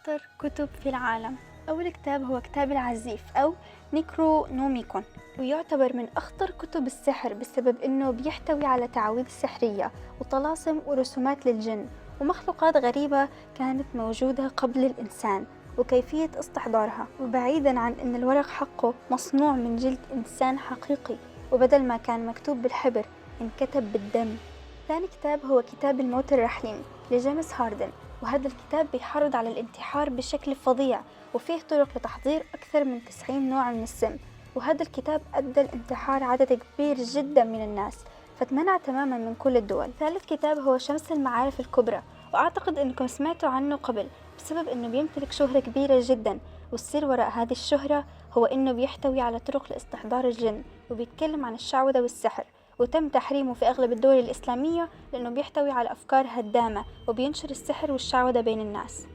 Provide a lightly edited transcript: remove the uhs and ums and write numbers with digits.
أخطر كتب في العالم. أول كتاب هو كتاب العزيف أو نيكرونوميكون، ويعتبر من أخطر كتب السحر بسبب أنه بيحتوي على تعاويذ سحرية وطلاسم ورسومات للجن ومخلوقات غريبة كانت موجودة قبل الإنسان وكيفية استحضارها. وبعيدا عن أن الورق حقه مصنوع من جلد إنسان حقيقي، وبدل ما كان مكتوب بالحبر انكتب بالدم. ثاني كتاب هو كتاب الموت الرحيم لجيمس هاردن، وهذا الكتاب بيحرض على الانتحار بشكل فظيع وفيه طرق لتحضير أكثر من 90 نوع من السم، وهذا الكتاب أدى الانتحار عدد كبير جدا من الناس، فتمنع تماما من كل الدول. ثالث كتاب هو شمس المعارف الكبرى، وأعتقد أنكم سمعتوا عنه قبل بسبب أنه بيمتلك شهرة كبيرة جدا، والسر وراء هذه الشهرة هو أنه بيحتوي على طرق لاستحضار الجن وبيتكلم عن الشعوذة والسحر، وتم تحريمه في أغلب الدول الإسلامية لأنه بيحتوي على أفكار هدامة وبينشر السحر والشعوذة بين الناس.